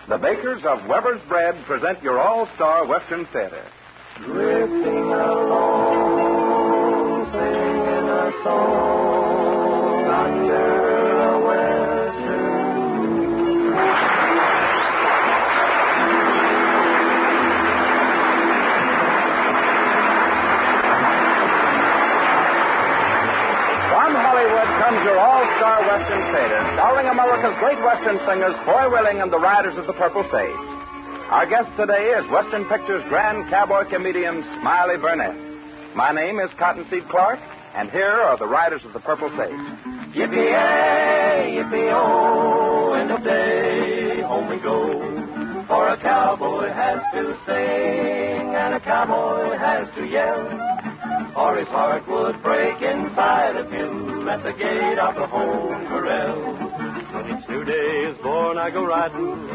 The makers of Weber's Bread present your all-star Western Theater. Drifting along, singing a song under a western moon. From Hollywood comes your all-star Western Theater, starring America's great Western singers, Foy Willing and the Riders of the Purple Sage. Our guest today is Western Pictures' grand cowboy comedian, Smiley Burnett. My name is Cottonseed Clark, and here are the Riders of the Purple Sage. Yippee-yay, yippee-oh, end of day, home we go. For a cowboy has to sing, and a cowboy has to yell, or his heart would break inside of him at the gate of the home corral. When each new day is born, I go riding,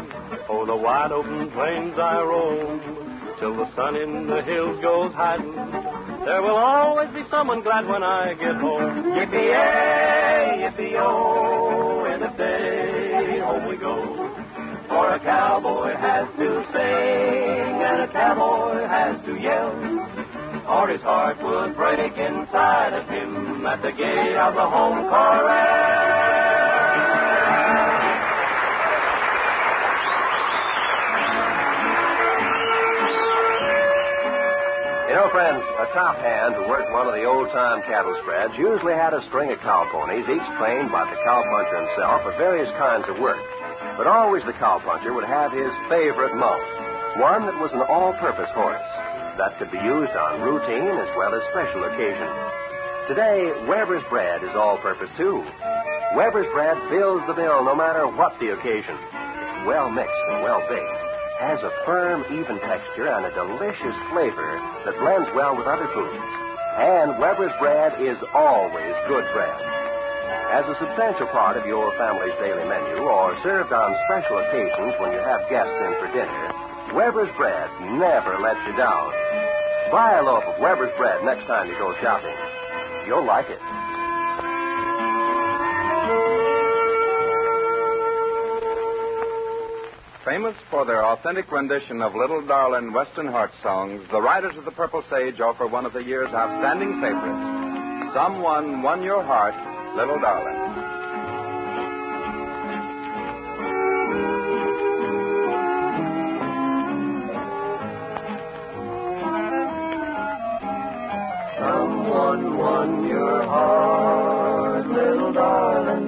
o'er the wide open plains I roam, till the sun in the hills goes hiding. There will always be someone glad when I get home. Yippee-yay, yippee-oh, end of day, home we go. For a cowboy has to sing, and a cowboy has to yell, or his heart would break inside of him at the gate of the home corral. You know, friends, a top hand who worked one of the old-time cattle spreads usually had a string of cow ponies, each trained by the cowpuncher himself for various kinds of work. But always the cowpuncher would have his favorite mount, one that was an all-purpose horse that could be used on routine as well as special occasions. Today, Weber's Bread is all-purpose, too. Weber's Bread fills the bill no matter what the occasion. It's well-mixed and well-baked, has a firm, even texture, and a delicious flavor that blends well with other foods. And Weber's Bread is always good bread. As a substantial part of your family's daily menu, or served on special occasions when you have guests in for dinner, Weber's Bread never lets you down. Buy a loaf of Weber's Bread next time you go shopping. You'll like it. Famous for their authentic rendition of Little Darlin' Western Heart songs, the Riders of the Purple Sage offer one of the year's outstanding favorites, Someone Won Your Heart, Little Darlin'. Someone won your heart, little darling.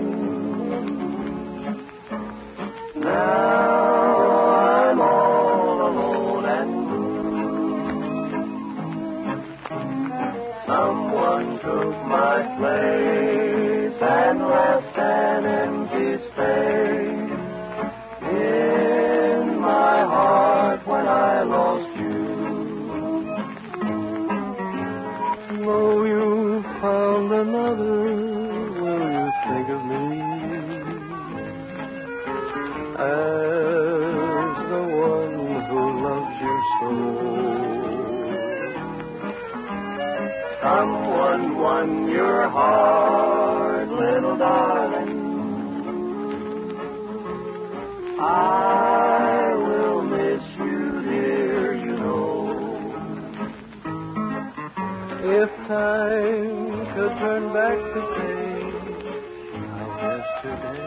Now I'm all alone and blue. Someone took my place and left an empty space in my heart when I lost you. Though you found another, will you think of me as the one who loves you so? Someone won your heart, little darling. I will miss you, dear, you know. If time could turn back the page of yesterday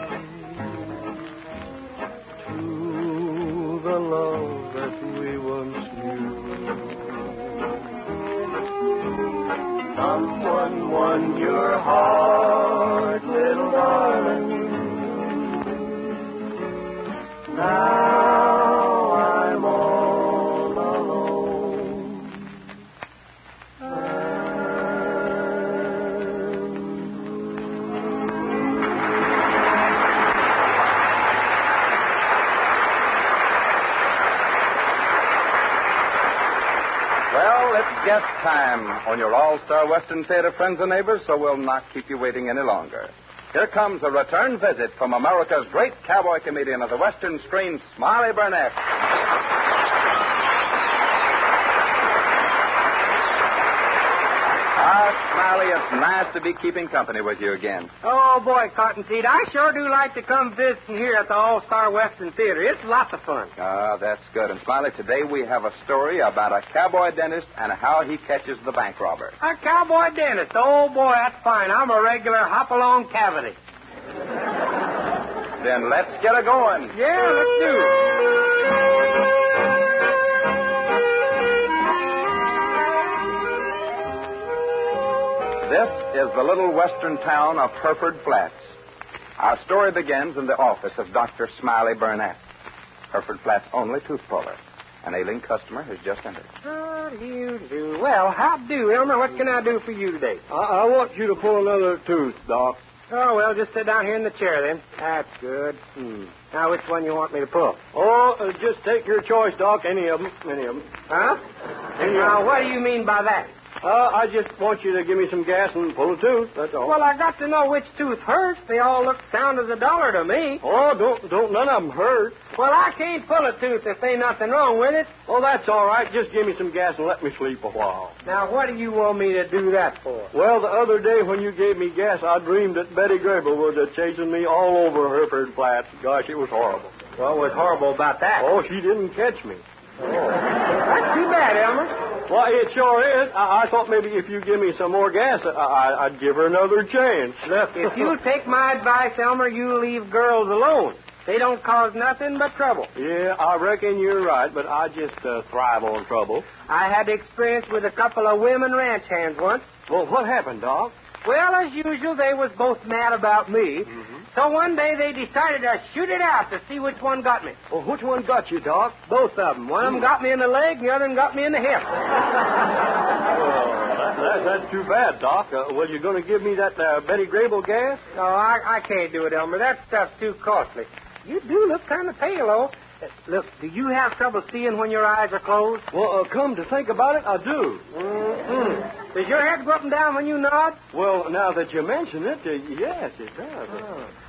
to the love that we once knew, someone won your heart, little darling. Now I'm all alone. Well, it's guest time on your all-star Western Theater, friends and neighbors, so we'll not keep you waiting any longer. Here comes a return visit from America's great cowboy comedian of the Western screen, Smiley Burnett. Smiley, it's nice to be keeping company with you again. Oh, boy, Cottonseed, I sure do like to come visiting here at the All-Star Western Theater. It's lots of fun. Ah, that's good. And, Smiley, today we have a story about a cowboy dentist and how he catches the bank robber. A cowboy dentist? Oh, boy, that's fine. I'm a regular hop-along cavity. Then let's get a going. Yeah, let's do it. This is the little western town of Hereford Flats. Our story begins in the office of Dr. Smiley Burnett, Hereford Flats' only tooth puller. An ailing customer has just entered. How do you do? Well, how do, Elmer? What can I do for you today? I want you to pull another tooth, Doc. Oh, well, just sit down here in the chair, then. That's good. Now, which one you want me to pull? Oh, just take your choice, Doc. Any of them. Huh? Now, what do you mean by that? I just want you to give me some gas and pull a tooth, that's all. Well, I got to know which tooth hurts. They all look sound as $1 to me. Oh, don't none of them hurt. Well, I can't pull a tooth if ain't nothing wrong with it. Oh, that's all right. Just give me some gas and let me sleep a while. Now, what do you want me to do that for? Well, the other day when you gave me gas, I dreamed that Betty Grable was chasing me all over Hereford Flats. Gosh, it was horrible. What was horrible about that? Oh, she didn't catch me. Oh. That's too bad, Elmer. Well, it sure is. I thought maybe if you give me some more gas, I'd give her another chance. Look, if you take my advice, Elmer, you leave girls alone. They don't cause nothing but trouble. Yeah, I reckon you're right, but I just thrive on trouble. I had experience with a couple of women ranch hands once. Well, what happened, Doc? Well, as usual, they was both mad about me. So one day they decided to shoot it out to see which one got me. Well, which one got you, Doc? Both of them. One of them got me in the leg, and the other one got me in the hip. Well, that's too bad, Doc. Well, you going to give me that Betty Grable gas? No, I can't do it, Elmer. That stuff's too costly. You do look kind of pale, though. Look, do you have trouble seeing when your eyes are closed? Well, come to think about it, I do. Does your head go up and down when you nod? Well, now that you mention it, yes, it does.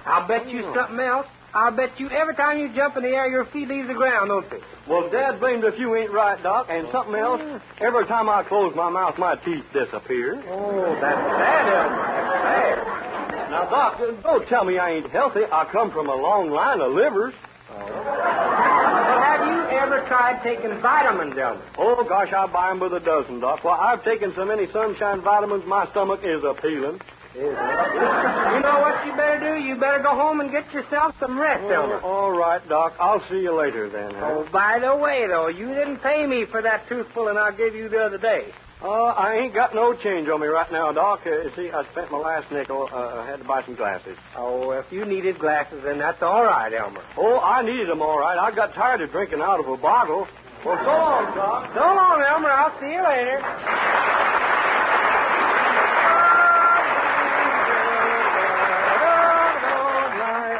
I'll bet you something else. I'll bet you every time you jump in the air, your feet leave the ground, don't they? Well, Dad blamed if you ain't right, Doc. And something else, every time I close my mouth, my teeth disappear. Oh, that's bad, Elmer. That's bad. Now, Doc, don't tell me I ain't healthy. I come from a long line of livers. Well, have you ever tried taking vitamins, Elmer? Oh, gosh, I buy them by the dozen, Doc. Well, I've taken so many sunshine vitamins, my stomach is a-peeling. You know what you better do? You better go home and get yourself some rest, Elmer. All right, Doc. I'll see you later, then. Oh, by the way, though, you didn't pay me for that tooth pulling I gave you the other day. I ain't got no change on me right now, Doc. See, I spent my last nickel. I had to buy some glasses. Oh, if you needed glasses, then that's all right, Elmer. Oh, I needed them all right. I got tired of drinking out of a bottle. Well, so long, Doc. So long, Elmer. I'll see you later.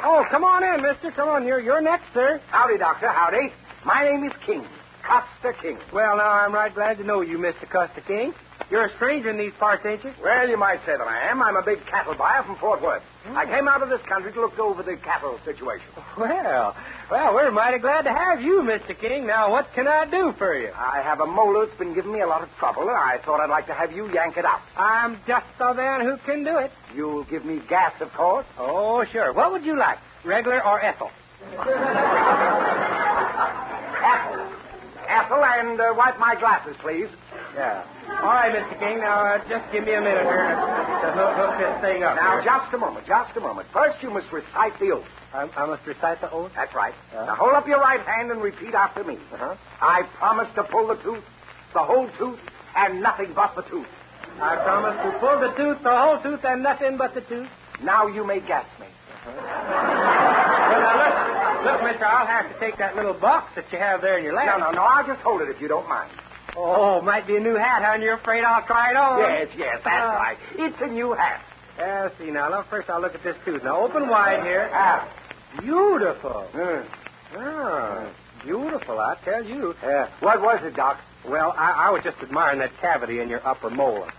Oh, come on in, mister. Come on. You're next, sir. Howdy, Doctor. Howdy. My name is King. Custer King. Well, now, I'm right glad to know you, Mr. Custer King. You're a stranger in these parts, ain't you? Well, you might say that I am. I'm a big cattle buyer from Fort Worth. I came out of this country to look over the cattle situation. Well, we're mighty glad to have you, Mr. King. Now, what can I do for you? I have a molar that's been giving me a lot of trouble, and I thought I'd like to have you yank it out. I'm just the man who can do it. You'll give me gas, of course. Oh, sure. What would you like, regular or ethyl? Ethel, and wipe my glasses, please. Yeah. All right, Mr. King. Now, just give me a minute here to hook this thing up. Now, here. just a moment. First, you must recite the oath. I must recite the oath? That's right. Now, hold up your right hand and repeat after me. I promise to pull the tooth, the whole tooth, and nothing but the tooth. I promise to pull the tooth, the whole tooth, and nothing but the tooth. Now you may gas me. Well, now, look, mister, I'll have to take that little box that you have there in your lap. No, I'll just hold it if you don't mind. Oh, might be a new hat, huh? And you're afraid I'll try it on? Yes, that's right. It's a new hat. Yeah, see, now, first I'll look at this tooth. Now, open wide here. Beautiful. Beautiful, I tell you. What was it, Doc? Well, I was just admiring that cavity in your upper molar.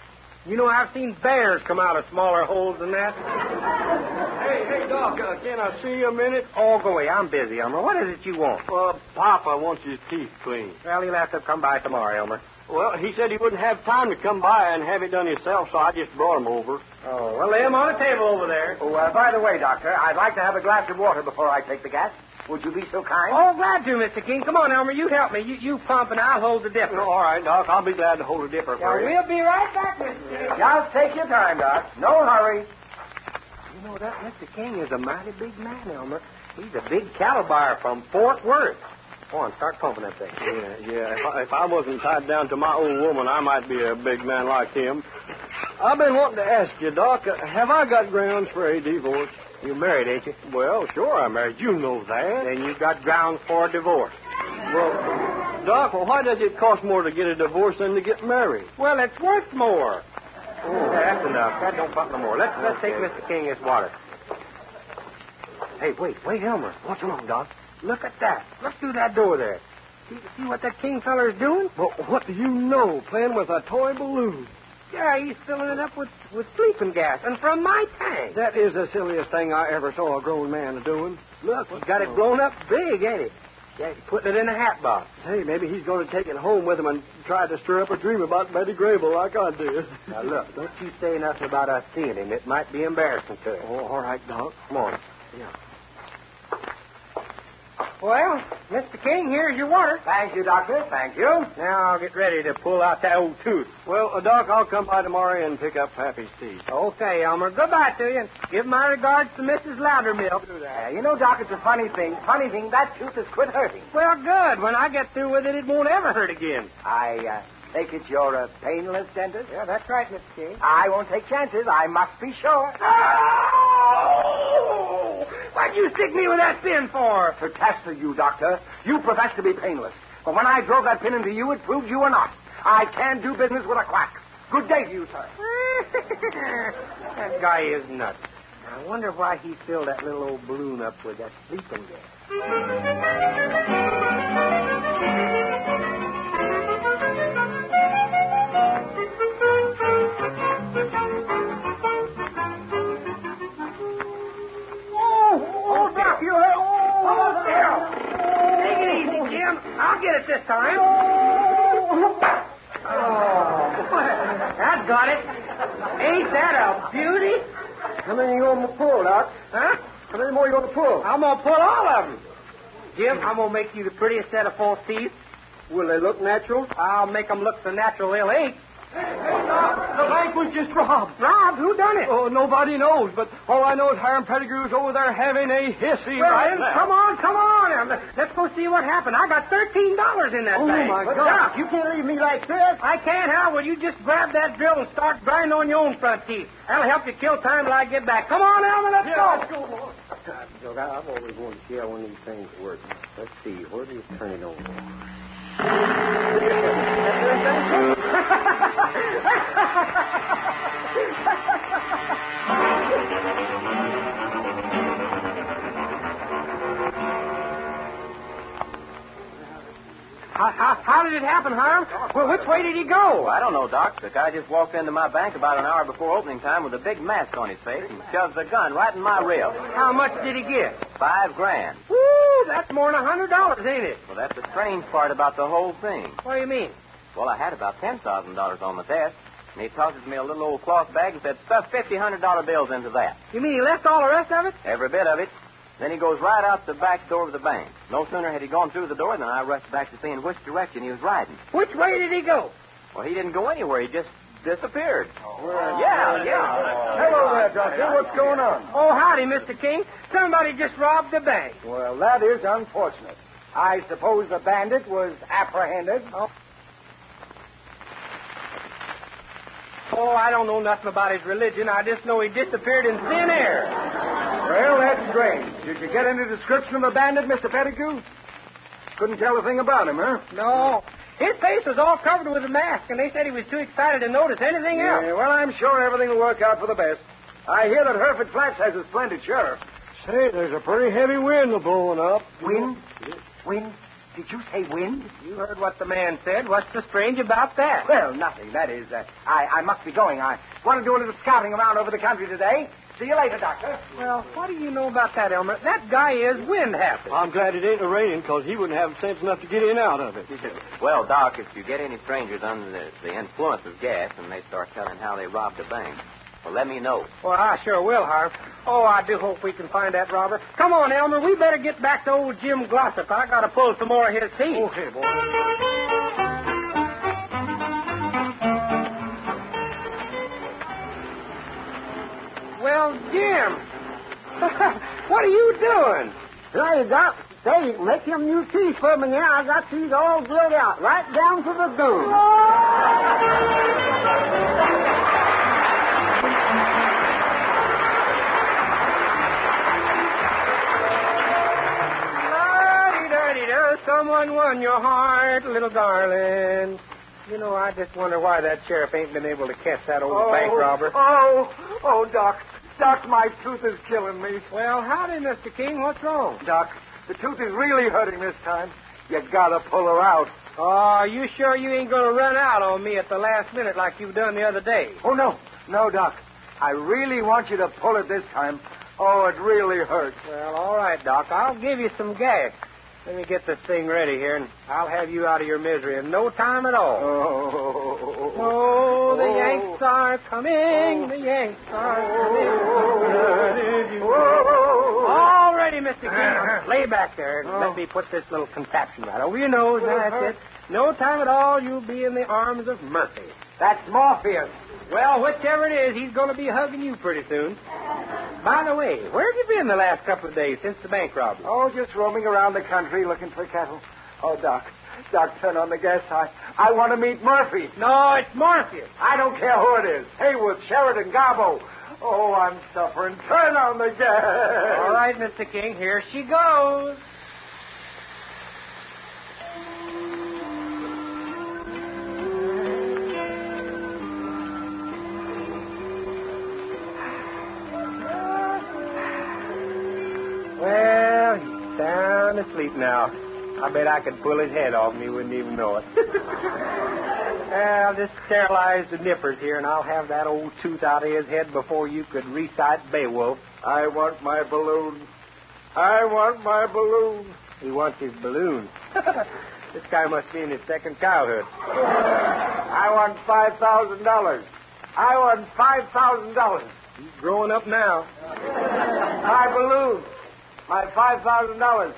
You know, I've seen bears come out of smaller holes than that. Hey, Doc, can I see you a minute? Oh, go away. I'm busy, Elmer. What is it you want? Papa wants his teeth cleaned. Well, he'll have to come by tomorrow, Elmer. Well, he said he wouldn't have time to come by and have it done himself, so I just brought him over. Oh, well, lay him on the table over there. Oh, by the way, Doctor, I'd like to have a glass of water before I take the gas. Would you be so kind? Oh, glad to, Mr. King. Come on, Elmer. You help me. You pump and I'll hold the dipper. All right, Doc. I'll be glad to hold a dipper Now, for you. we'll be right back, Mr. King. Just take your time, Doc. No hurry. You know, that Mr. King is a mighty big man, Elmer. He's a big cattle buyer from Fort Worth. Go on, start pumping that thing. Yeah. If I wasn't tied down to my old woman, I might be a big man like him. I've been wanting to ask you, Doc, have I got grounds for a divorce? You married, ain't you? Well, sure I'm married. You know that. Then you got grounds for a divorce. Well, Doc, why does it cost more to get a divorce than to get married? Well, it's worth more. Oh, that's enough. That don't pump no more. Let's take Mr. King his water. Hey, wait, Elmer. What's wrong, Doc? Look at that. Look through that door there. See what that King feller's doing? Well, what do you know? Playing with a toy balloon. Yeah, he's filling it up with sleeping gas, and from my tank. That is the silliest thing I ever saw a grown man doing. Look, he's got it blown up big, ain't it? Yeah, he's putting it in a hat box. Hey, maybe he's going to take it home with him and try to stir up a dream about Betty Grable like I did. Now, look, don't you say nothing about us seeing him. It might be embarrassing to him. Oh, all right, Doc. Come on. Yeah. Well, Mr. King, here's your water. Thank you, Doctor. Thank you. Now I'll get ready to pull out that old tooth. Well, Doc, I'll come by tomorrow and pick up Pappy's teeth. Okay, Elmer. Goodbye to you. And give my regards to Mrs. Loudermilk. You know, Doc, it's a funny thing. That tooth has quit hurting. Well, good. When I get through with it, it won't ever hurt again. I take it you're a painless dentist? Yeah, that's right, Mr. King. I won't take chances. I must be sure. Oh! What'd you stick me with that pin for? To test you, Doctor. You profess to be painless. But when I drove that pin into you, it proved you were not. I can't do business with a quack. Good day to you, sir. That guy is nuts. I wonder why he filled that little old balloon up with that sleeping gas. I'll get it this time. Oh, that got it. Ain't that a beauty? How many you going to pull, Doc? Huh? How many more you going to pull? I'm going to pull all of them. Jim, I'm going to make you the prettiest set of false teeth. Will they look natural? I'll make them look so natural they'll ache. The bank was just robbed. Robbed? Who done it? Oh, nobody knows, but all I know is Hiram Pettigrew's over there having a hissy Well, right then, now. come on. Let's go see what happened. I got $13 in that Oh, bank. my But, God. Doc, you can't leave me like this. I can't, Hal. Well, you just grab that drill and start grinding on your own front teeth. That'll help you kill time till I get back. Come on, Elmer, let's go. Let's go. Look, I've always wanted to see how one of these things work. Let's see. Where do you turn it over? How did it happen, Hiram? Well, which way did he go? I don't know, Doc. The guy just walked into my bank about an hour before opening time with a big mask on his face and shoves a gun right in my rib. How much did he get? $5,000. Woo, that's more than $100, ain't it? Well, that's the strange part about the whole thing. What do you mean? Well, I had about $10,000 on my desk, and he tosses me a little old cloth bag and said, stuff $50, $100 bills into that. You mean he left all the rest of it? Every bit of it. Then he goes right out the back door of the bank. No sooner had he gone through the door than I rushed back to see in which direction he was riding. Which way did he go? Well, he didn't go anywhere. He just disappeared. Yeah. Hello there, Doctor. What's going on? Oh, howdy, Mr. King. Somebody just robbed the bank. Well, that is unfortunate. I suppose the bandit was apprehended. Oh, I don't know nothing about his religion. I just know he disappeared in thin air. Well, that's strange. Did you get any description of the bandit, Mr. Pettigrew? Couldn't tell a thing about him, huh? No. His face was all covered with a mask, and they said he was too excited to notice anything else. Yeah, well, I'm sure everything will work out for the best. I hear that Hereford Flats has a splendid sheriff. Say, there's a pretty heavy wind blowing up. Wind? Wind? Did you say wind? You heard what the man said. What's so strange about that? Well, nothing. That is, I must be going. I want to do a little scouting around over the country today. See you later, Doctor. Well, what do you know about that, Elmer? That guy is wind happy. I'm glad it ain't raining, because he wouldn't have sense enough to get in and out of it. Well, Doc, if you get any strangers under the influence of gas and they start telling how they robbed a bank, well, let me know. Well, I sure will, Harv. Oh, I do hope we can find that robber. Come on, Elmer. We better get back to old Jim Glossop. I got to pull some more of his teeth. Okay, boy. Well, Jim, what are you doing? There you go. Say, make them new teeth for me now. I got these all drilled out, right down to the gum. La-di-da-di-da, someone won your heart, little darling. You know, I just wonder why that sheriff ain't been able to catch that old bank robber. Oh, Doc. Doc, my tooth is killing me. Well, howdy, Mr. King. What's wrong? Doc, the tooth is really hurting this time. You gotta pull her out. Oh, are you sure you ain't going to run out on me at the last minute like you've done the other day? Oh, no. No, Doc. I really want you to pull it this time. Oh, it really hurts. Well, all right, Doc. I'll give you some gas. Let me get this thing ready here, and I'll have you out of your misery in no time at all. Oh, the Yanks are coming. The Yanks are coming. All ready, Mr. King. Lay back there and let me put this little contraption right over your nose. That's it. No time at all, you'll be in the arms of Murphy. That's Morpheus. Well, whichever it is, he's going to be hugging you pretty soon. By the way, where have you been the last couple of days since the bank robbery? Oh, just roaming around the country looking for cattle. Oh, Doc, turn on the gas. I want to meet Murphy. No, it's Morpheus. I don't care who it is. Haywood, Sheridan, Garbo. Oh, I'm suffering. Turn on the gas. All right, Mr. King, here she goes. Well, he's sound asleep now. I bet I could pull his head off and he wouldn't even know it. I'll just sterilize the nippers here, and I'll have that old tooth out of his head before you could recite Beowulf. I want my balloon. I want my balloon. He wants his balloon. This guy must be in his second childhood. I want $5,000. I want $5,000. He's growing up now. My balloon. My $5,000.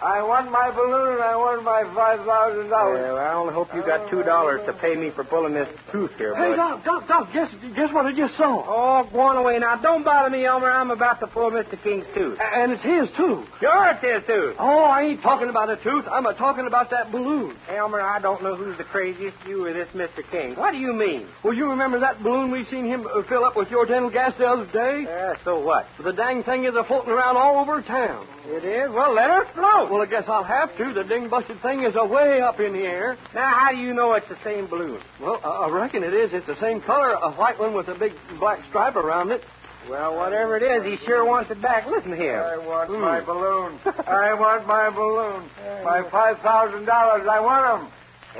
I want my balloon, and I want my $5,000. Well, I only hope you got $2 to pay me for pulling this tooth here, bud. Hey, Doc, guess what I just saw? Oh, go on away now. Don't bother me, Elmer. I'm about to pull Mr. King's tooth. And it's his, too. Sure, it's his tooth. Oh, I ain't talking about a tooth. I'm talking about that balloon. Elmer, I don't know who's the craziest, you or this Mr. King. What do you mean? Well, you remember that balloon we seen him fill up with your dental gas the other day? Yeah, so what? The dang thing is floating around all over town. It is? Well, let her float. Well, I guess I'll have to. The ding-busted thing is way up in the air. Now, how do you know it's the same balloon? Well, I reckon it is. It's the same color, a white one with a big black stripe around it. Well, whatever it is, he sure wants it back. Listen to him. I want my balloon. I want my balloon. My $5,000. I want them.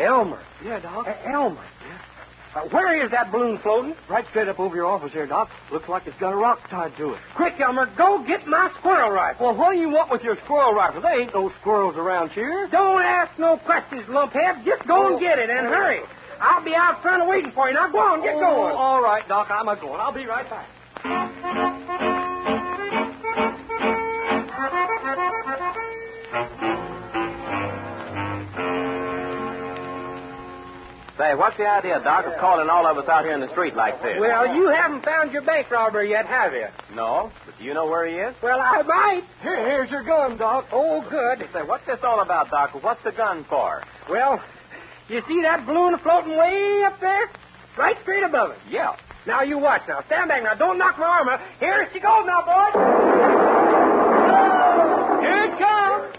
Elmer. Yeah, Doc. Elmer. Where is that balloon floating? Right straight up over your office here, Doc. Looks like it's got a rock tied to it. Quick, Elmer, go get my squirrel rifle. Well, what do you want with your squirrel rifle? There ain't no squirrels around here. Don't ask no questions, lumphead. Just go and get it, and hurry. I'll be out front waiting for you. Now, go on, get going. All right, Doc, I'm a-going. I'll be right back. Say, what's the idea, Doc, of calling all of us out here in the street like this? Well, you haven't found your bank robber yet, have you? No, but do you know where he is? Well, I might. Here's your gun, Doc. Oh, good. Say, what's this all about, Doc? What's the gun for? Well, you see that balloon floating way up there? Right straight above it. Yeah. Now, you watch now. Stand back now. Don't knock my arm out. Here she goes now, boys. Here it comes.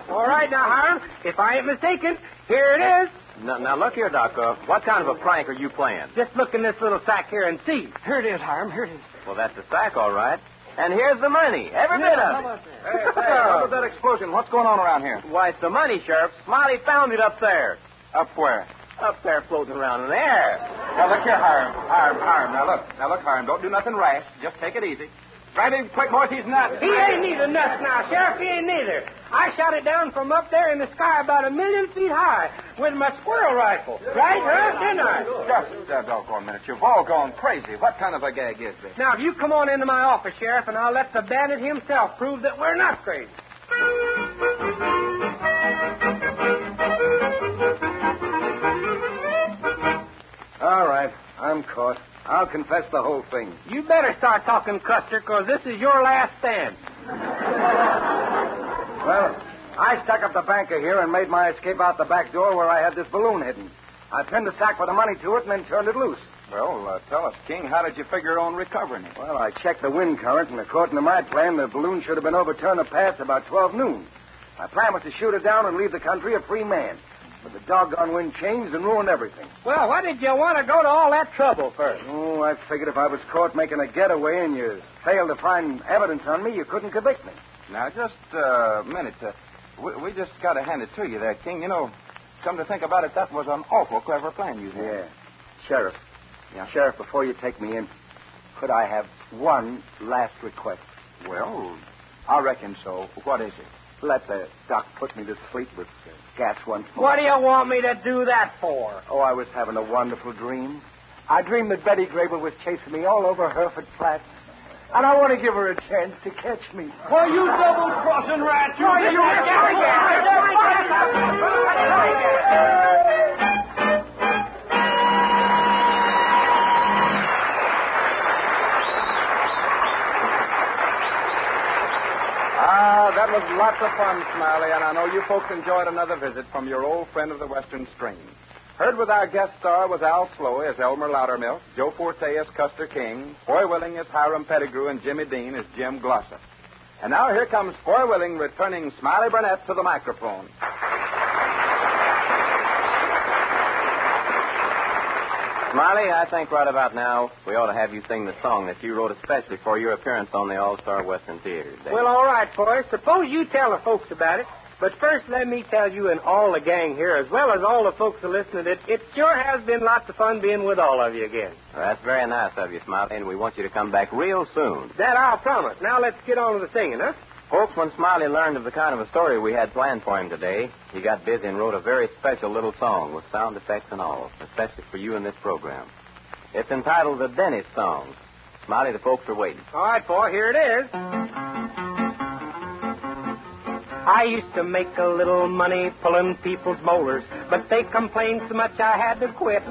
All right, now, Hiram, if I ain't mistaken, here it is. Now, look here, Doc. What kind of a prank are you playing? Just look in this little sack here and see. Here it is, Hiram. Here it is. Well, that's the sack, all right. And here's the money. Every bit of it. Hey, how about that explosion? What's going on around here? Why, it's the money, Sheriff. Smiley found it up there. Up where? Up there floating around in the air. Now, look here, Hiram. Now, look, Hiram. Don't do nothing rash. Just take it easy. Drive him quick, boys. He's nuts. He ain't neither nuts now, Sheriff. He ain't neither. I shot it down from up there in the sky about 1,000,000 feet high with my squirrel rifle. Right, huh? Didn't I? Just a doggone minute. You've all gone crazy. What kind of a gag is this? Now, if you come on into my office, Sheriff, and I'll let the bandit himself prove that we're not crazy. All right. I'm caught. I'll confess the whole thing. You better start talking, Custer, because this is your last stand. Well, I stuck up the banker here and made my escape out the back door where I had this balloon hidden. I pinned the sack with the money to it and then turned it loose. Well, tell us, King, how did you figure on recovering it? Well, I checked the wind current, and according to my plan, the balloon should have been overturned the past about 12 noon. My plan was to shoot it down and leave the country a free man. But the doggone wind changed and ruined everything. Well, why did you want to go to all that trouble first? Oh, I figured if I was caught making a getaway and you failed to find evidence on me, you couldn't convict me. Now, just a minute. We just got to hand it to you there, King. You know, come to think about it, that was an awful clever plan you had. Yeah. Sheriff. Yeah? Sheriff, before you take me in, could I have one last request? Well, I reckon so. What is it? Let the doc put me to sleep with gas once more. What do you want me to do that for? Oh, I was having a wonderful dream. I dreamed that Betty Grable was chasing me all over Hereford Flats. And I want to give her a chance to catch me. Well, you double-crossing rat. That was lots of fun, Smiley, and I know you folks enjoyed another visit from your old friend of the Western Stream. Heard with our guest star was Al Sloey as Elmer Loudermilk, Joe Forte as Custer King, Foy Willing as Hiram Pettigrew, and Jimmy Dean as Jim Glossop. And now here comes Foy Willing returning Smiley Burnett to the microphone. Smiley, I think right about now we ought to have you sing the song that you wrote especially for your appearance on the All-Star Western Theater today. Well, all right, boys. Suppose you tell the folks about it. But first, let me tell you and all the gang here, as well as all the folks who listen, that it sure has been lots of fun being with all of you again. Well, that's very nice of you, Smiley, and we want you to come back real soon. That I'll promise. Now let's get on with the singing, huh? Folks, when Smiley learned of the kind of a story we had planned for him today, he got busy and wrote a very special little song with sound effects and all, especially for you in this program. It's entitled The Dennis Song. Smiley, the folks are waiting. All right, boy, here it is. I used to make a little money pulling people's molars, but they complained so much I had to quit.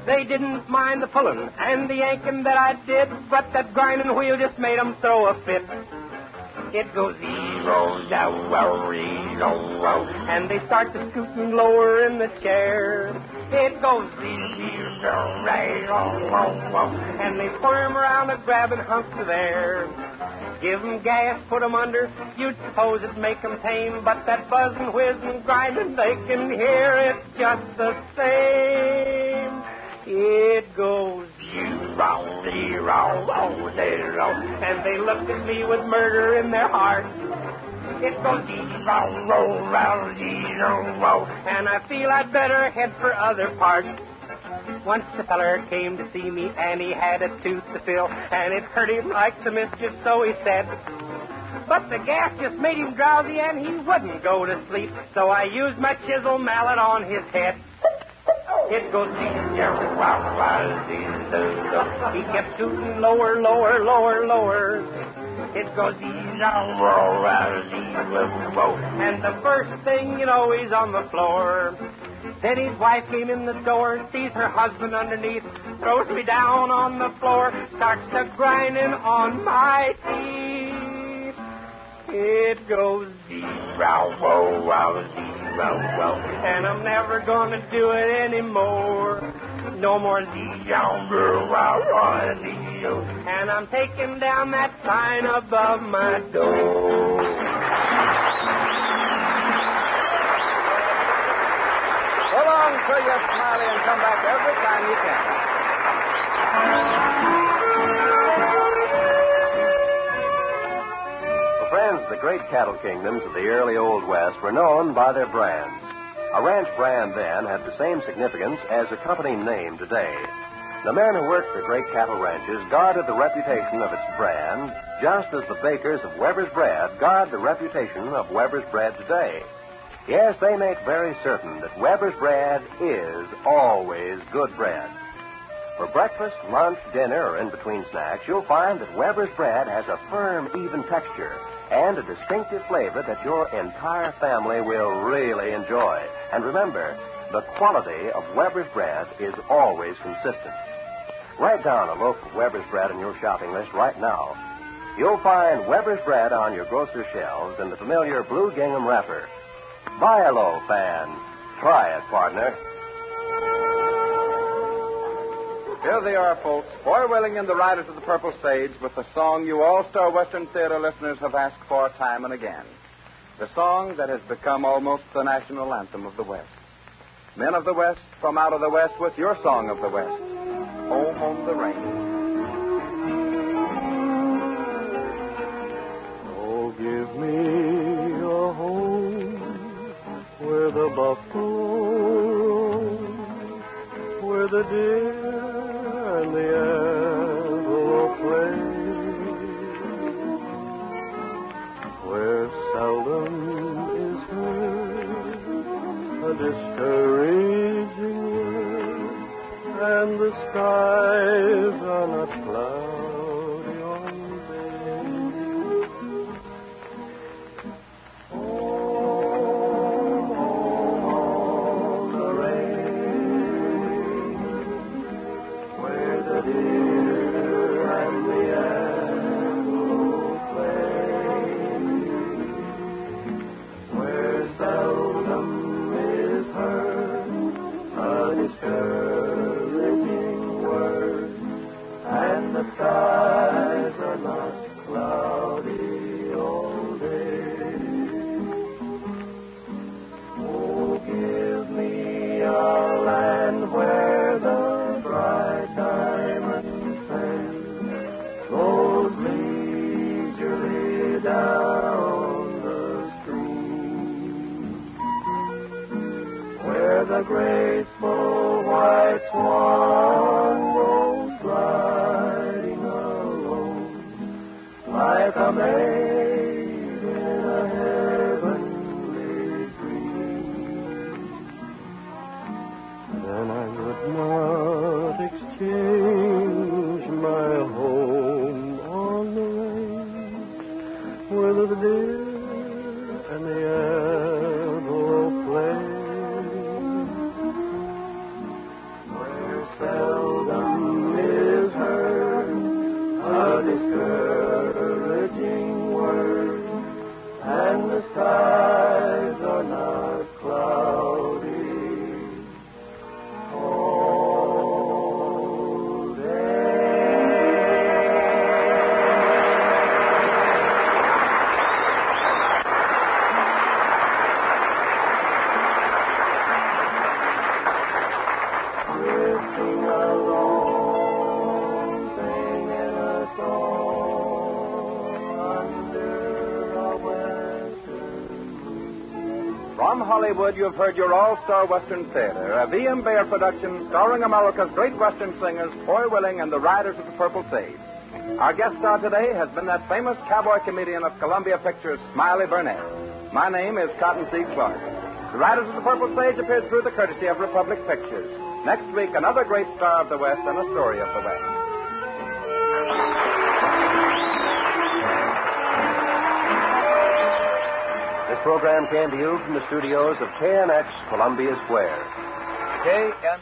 They didn't mind the pulling and the yanking that I did, but that grinding wheel just made them throw a fit. It goes zero, and they start to scooting lower in the chair. It goes zero, and they squirm around a grabbing hunks of air. Give 'em gas, put 'em under, you'd suppose it'd make 'em tame, but that buzzing, whizzing, grinding they can hear, it's just the same. It goes zero, and they look at me with murder in their heart. It goes zero, and I feel I'd better head for other parts. Once the feller came to see me, and he had a tooth to fill, and it hurt him like the mischief, so he said. But the gas just made him drowsy, and he wouldn't go to sleep, so I used my chisel mallet on his head. It goes he kept shooting lower, lower, lower, lower. It goes and the first thing you know, he's on the floor. Then his wife came in the door, sees her husband underneath, throws me down on the floor, starts to grinding on my teeth. It goes and I'm never gonna do it anymore. No more and I'm taking down that sign above my door. So long to you, Smiley, and come back every time you can. Well, friends, the great cattle kingdoms of the early Old West were known by their brands. A ranch brand then had the same significance as a company name today. The men who worked the great cattle ranches guarded the reputation of its brand, just as the bakers of Weber's Bread guard the reputation of Weber's Bread today. Yes, they make very certain that Weber's Bread is always good bread. For breakfast, lunch, dinner, or in between snacks, you'll find that Weber's Bread has a firm, even texture and a distinctive flavor that your entire family will really enjoy. And remember, the quality of Weber's Bread is always consistent. Write down a loaf of Weber's Bread on your shopping list right now. You'll find Weber's Bread on your grocer's shelves in the familiar blue gingham wrapper. Buy a loaf and try it, partner. Here they are, folks, Foy Willing and the Riders of the Purple Sage with the song you All-Star Western Theater listeners have asked for time and again. The song that has become almost the national anthem of the West. Men of the West, from out of the West with your song of the West. Home on the Range. Oh, give me a home where the buffalo roam, where the deer and the antelope play, where seldom is heard a discouraging word, and the skies are not cloudy on the day. Home on the range, where the deer and the antelope play, where seldom is heard a discouraging word, and the skies are not cloudy all day. Oh, give me a land where the bright diamond sand flows leisurely down the stream, where the graceful white swan goes gliding alone like a maid in a heavenly dream. Then I would not exchange my home on the range, where the deer and the antelope play, where seldom is heard a discouraging word, and the skies are not cloudy all day. Drifting along, singing a song under a western moon. From Hollywood, you've heard your All-Star Western Theater, a V.M. Bayer production starring America's great Western singers, Foy Willing and the Riders of the Purple Sage. Our guest star today has been that famous cowboy comedian of Columbia Pictures, Smiley Burnett. My name is Cottonseed Clark. The Riders of the Purple Sage appears through the courtesy of Republic Pictures. Next week, another great star of the West and a story of the West. This program came to you from the studios of KNX Columbia Square. KNX.